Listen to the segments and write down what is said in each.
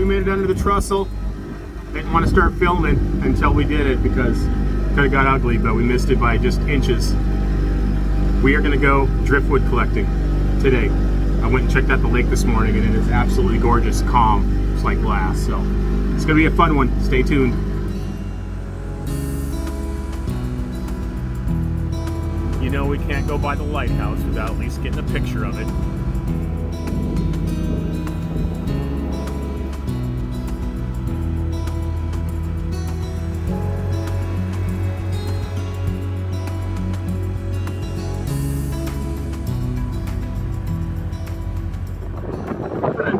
we made it under the trestle. Didn't want to start filming until we did it because it could have got ugly, but we missed it by just inches. We are going to go driftwood collecting today. I went and checked out the lake this morning and it is absolutely gorgeous, calm, just like glass. So it's going to be a fun one. Stay tuned. You know we can't go by the lighthouse without at least getting a picture of it.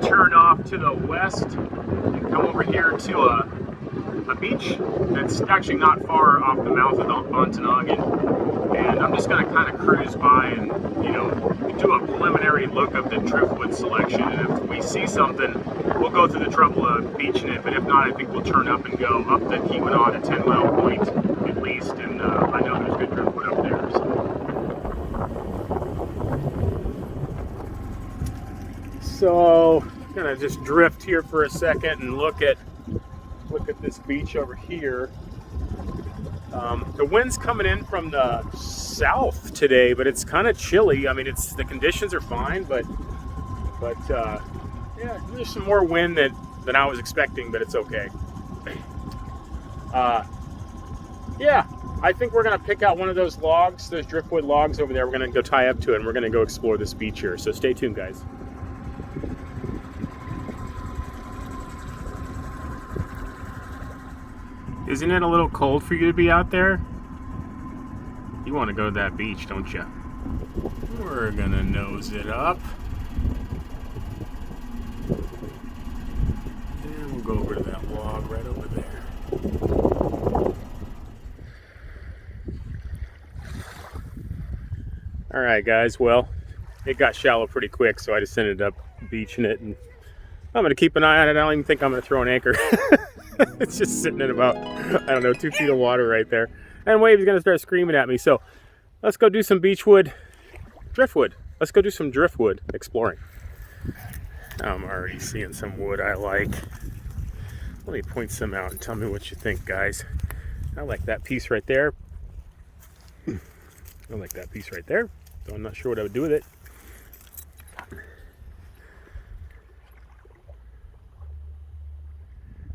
Turn off to the west and come over here to a beach that's actually not far off the mouth of the Ontonagon, and I'm just going to kind of cruise by and, you know, do a preliminary look of the driftwood selection, and if we see something we'll go through the trouble of beaching it, but if not I think we'll turn up and go up the Keweenaw to 10 Mile Point at least, and I know there's good driftwood up there. So gonna just drift here for a second and look at this beach over here. The wind's coming in from the south today, but it's kind of chilly. I mean, the conditions are fine, but yeah, there's some more wind than I was expecting, but it's okay. Yeah, I think we're gonna pick out one of those logs, those driftwood logs over there. We're gonna go tie up to it, and we're gonna go explore this beach here. So stay tuned, guys. Isn't it a little cold for you to be out there? You want to go to that beach, don't you? We're gonna nose it up. And we'll go over to that log right over there. Alright guys, well, it got shallow pretty quick, so I just ended up beaching it, and I'm gonna keep an eye on it. I don't even think I'm gonna throw an anchor. It's just sitting in about, I don't know, 2 feet of water right there. And Wave's gonna start screaming at me. So let's go do some driftwood. Let's go do some driftwood exploring. I'm already seeing some wood I like. Let me point some out and tell me what you think, guys. I like that piece right there. I like that piece right there. So I'm not sure what I would do with it.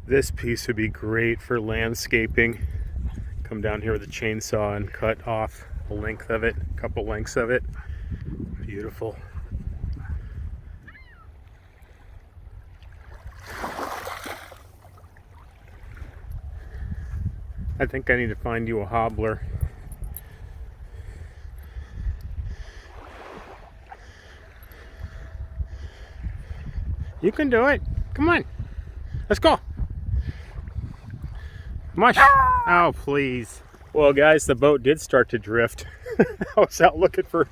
This piece would be great for landscaping. Come down here with a chainsaw and cut off a length of it, a couple lengths of it. Beautiful. I think I need to find you a hobbler. You can do it. Come on. Let's go. Mush. Oh, please. Well, guys, the boat did start to drift. I was out looking for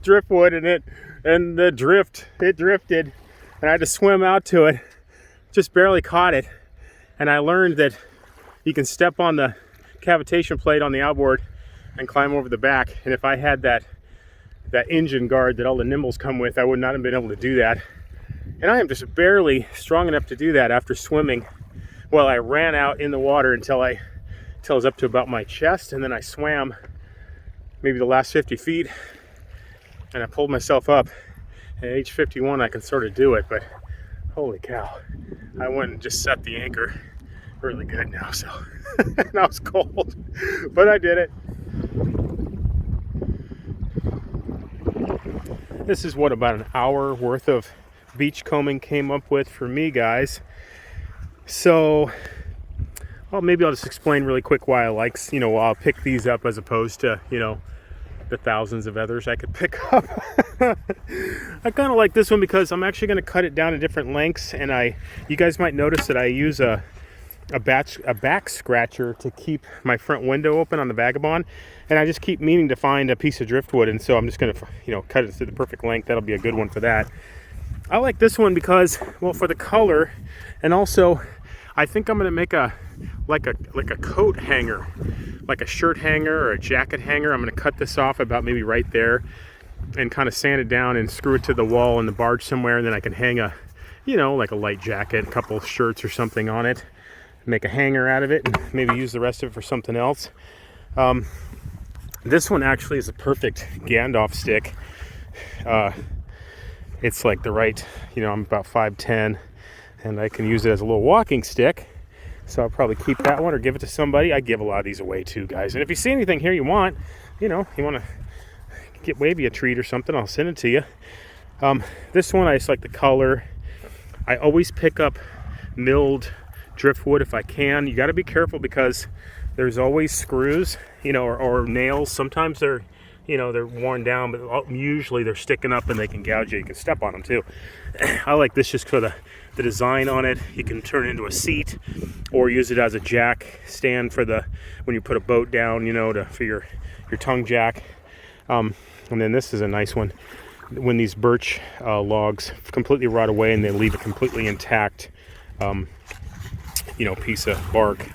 driftwood, and it drifted, and I had to swim out to it. Just barely caught it, and I learned that you can step on the cavitation plate on the outboard and climb over the back. And if I had that engine guard that all the nimbles come with, I would not have been able to do that. And I am just barely strong enough to do that after swimming. Well, I ran out in the water until I was up to about my chest, and then I swam maybe the last 50 feet, and I pulled myself up. At age 51, I can sort of do it, but holy cow. I went and just set the anchor really good now, so and I was cold, but I did it. This is what about an hour worth of beach combing came up with for me, guys. So, well, maybe I'll just explain really quick why I like, I'll pick these up as opposed to, the thousands of others I could pick up. I kind of like this one because I'm actually going to cut it down to different lengths, and you guys might notice that I use a back scratcher to keep my front window open on the Vagabond, and I just keep meaning to find a piece of driftwood, and so I'm just going to, cut it to the perfect length. That'll be a good one for that. I like this one because, well, for the color, and also I think I'm going to make a coat hanger, like a shirt hanger or a jacket hanger. I'm going to cut this off about maybe right there and kind of sand it down and screw it to the wall in the barge somewhere, and then I can hang you know, like a light jacket, a couple of shirts or something on it. Make a hanger out of it and maybe use the rest of it for something else. This one actually is a perfect Gandalf stick. It's like the right, you know, I'm about 5'10", and I can use it as a little walking stick. So I'll probably keep that one or give it to somebody. I give a lot of these away too, guys. And if you see anything here you want, you know, you want to get Wavey a treat or something, I'll send it to you. This one, I just like the color. I always pick up milled driftwood if I can. You got to be careful because there's always screws, you know, or nails. Sometimes they're, you know, they're worn down, but usually they're sticking up and they can gouge you. You can step on them too. I like this just for the design on it. You can turn it into a seat or use it as a jack stand for when you put a boat down, you know, for your tongue jack. And then this is a nice one. When these birch logs completely rot away and they leave a completely intact, you know, piece of bark,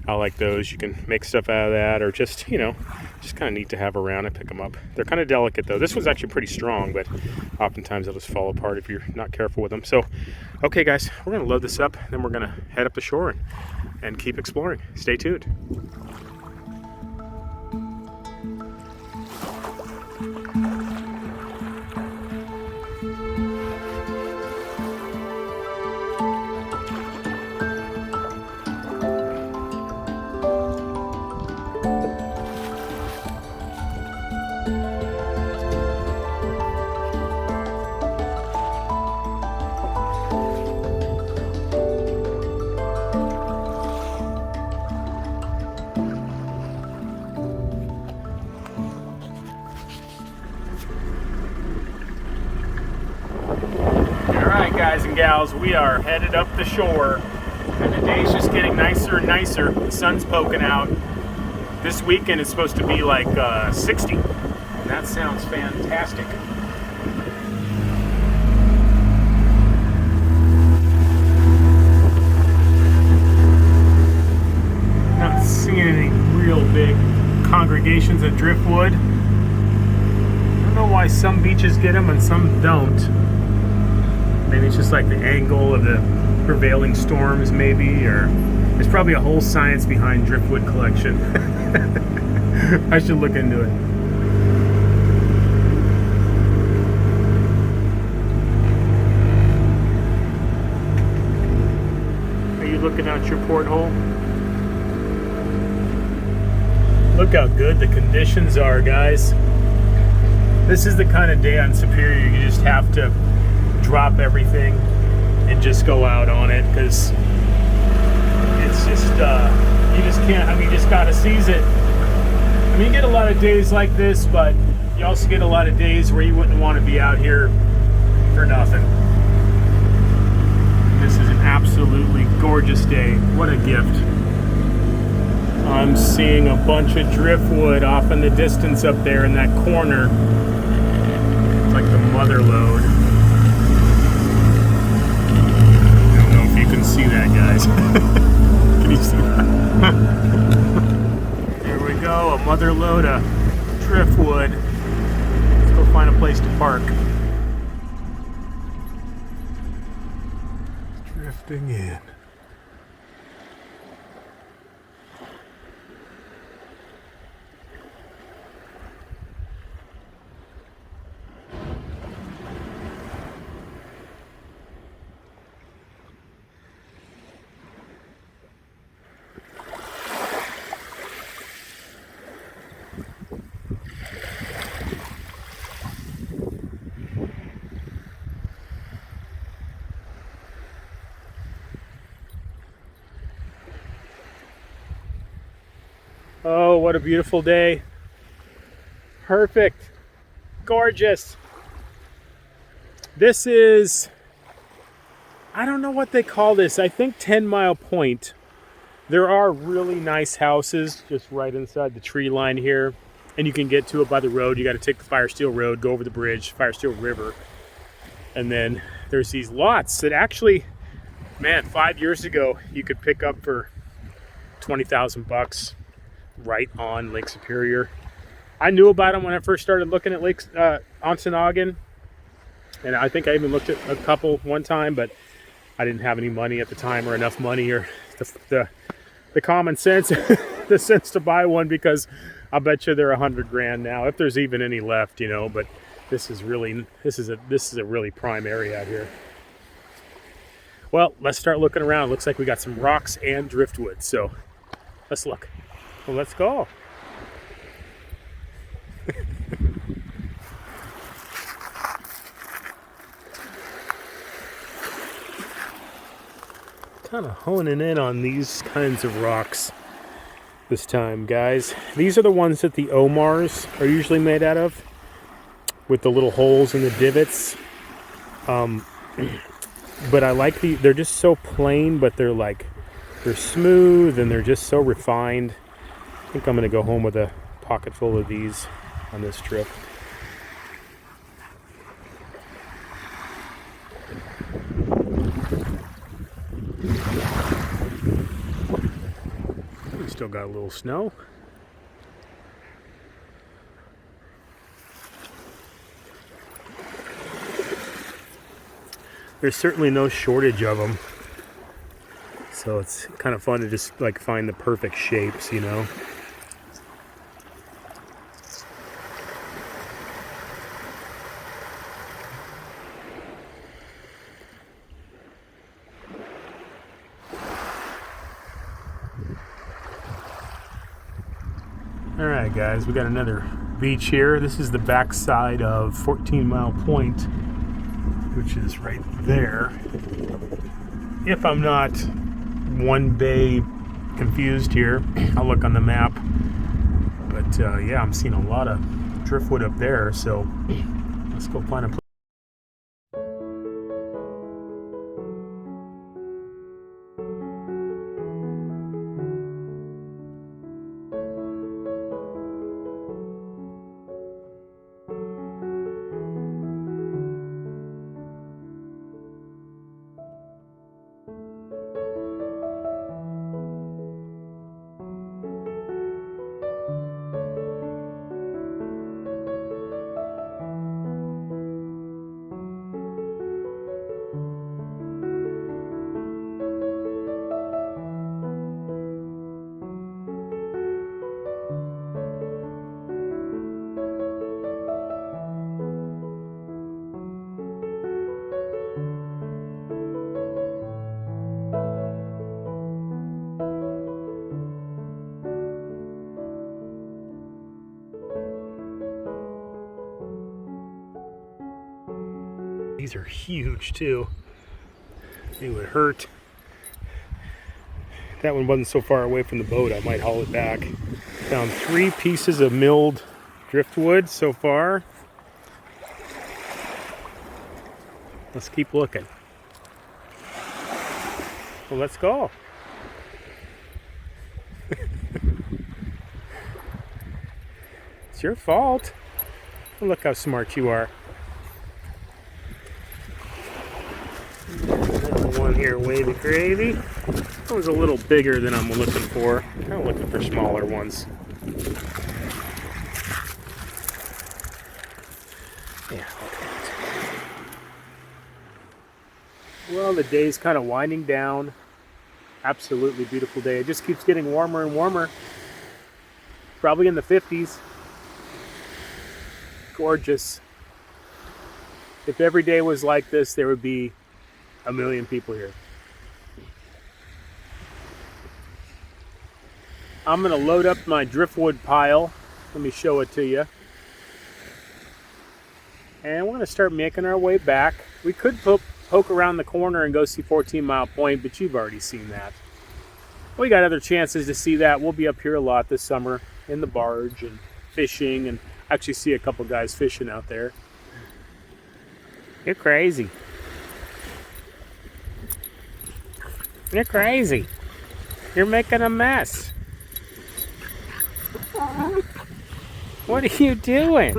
I like those. You can make stuff out of that, or just, you know, just kind of neat to have around. I pick them up. They're kind of delicate though. This one's actually pretty strong, but oftentimes they'll just fall apart if you're not careful with them. So, okay guys, we're gonna load this up, then we're gonna head up the shore and keep exploring. Stay tuned. Guys and gals, we are headed up the shore, and the day's just getting nicer and nicer. The sun's poking out. This weekend is supposed to be like 60, and that sounds fantastic. Not seeing any real big congregations of driftwood. I don't know why some beaches get them and some don't. Maybe it's just like the angle of the prevailing storms, maybe, or there's probably a whole science behind driftwood collection. I should look into it. Are you looking out your porthole? Look how good the conditions are, guys. This is the kind of day on Superior you just have to drop everything and just go out on it, because it's just you just can't, I mean, you just gotta seize it. I mean, you get a lot of days like this, but you also get a lot of days where you wouldn't want to be out here for nothing. This is an absolutely gorgeous day. What a gift. I'm seeing a bunch of driftwood off in the distance up there in that corner. It's like the mother lode. See that, guys. Can you see that? There we go, a mother load of driftwood. Let's go find a place to park. Drifting in. Oh, what a beautiful day. Perfect. Gorgeous. This is, I don't know what they call this. I think 10 Mile Point. There are really nice houses just right inside the tree line here. And you can get to it by the road. You got to take the Firesteel Road, go over the bridge, Firesteel River. And then there's these lots that actually, man, 5 years ago, you could pick up for 20,000 bucks. Right on Lake Superior. I knew about them when I first started looking at lakes, Ontonagon, and I think I even looked at a couple one time, but I didn't have any money at the time, or enough money, or the common sense, the sense to buy one, because I bet you they're $100,000 now, if there's even any left, you know. But this is a really prime area out here. Well, let's start looking around. Looks like we got some rocks and driftwood, so let's look. Well, let's go. Kind of honing in on these kinds of rocks this time, guys. These are the ones that the Omars are usually made out of, with the little holes in the divots. But I like they're just so plain, but they're smooth and they're just so refined. I think I'm gonna go home with a pocket full of these on this trip. We still got a little snow. There's certainly no shortage of them, so it's kind of fun to just like find the perfect shapes, you know. All right, guys, we got another beach here. This is the backside of 14 Mile Point, which is right there. If I'm not one bay confused here, I'll look on the map. But yeah, I'm seeing a lot of driftwood up there, so let's go find a place. These are huge too. It would hurt. That one wasn't so far away from the boat, I might haul it back. Found 3 pieces of milled driftwood so far. Let's keep looking. Well, let's go. It's your fault. Look how smart you are. One here, Wavy Gravy. That was a little bigger than I'm looking for. I'm kind of looking for smaller ones. Yeah, okay. Well, the day's kind of winding down. Absolutely beautiful day. It just keeps getting warmer and warmer. Probably in the 50s. Gorgeous. If every day was like this, there would be a million people here. I'm gonna load up my driftwood pile. Let me show it to you. And we're gonna start making our way back. We could poke around the corner and go see 14 Mile Point, but you've already seen that. We got other chances to see that. We'll be up here a lot this summer in the barge and fishing, and actually see a couple guys fishing out there. You're crazy. You're crazy. You're making a mess. What are you doing?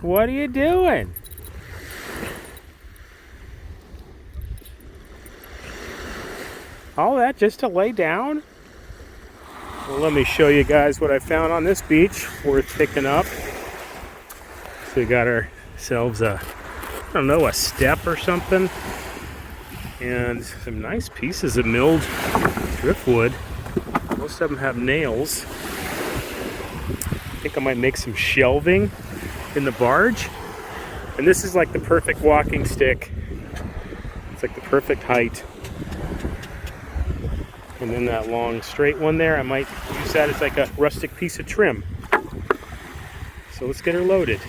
What are you doing? All that just to lay down? Well, let me show you guys what I found on this beach worth picking up. So we got ourselves a I don't know, a step or something. And some nice pieces of milled driftwood. Most of them have nails. I think I might make some shelving in the barge. And this is like the perfect walking stick. It's like the perfect height. And then that long straight one there, I might use that as like a rustic piece of trim. So let's get her loaded.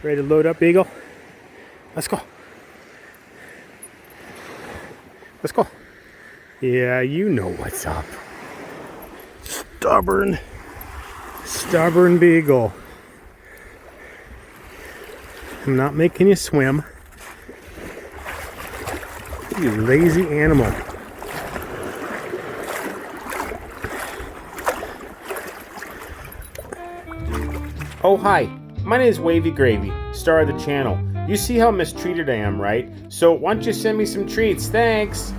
Ready to load up, Beagle? Let's go. Let's go. Yeah, you know what's up. Stubborn Beagle. I'm not making you swim. You lazy animal. Oh, hi. My name is Wavy Gravy, star of the channel. You see how mistreated I am, right? So why don't you send me some treats? Thanks.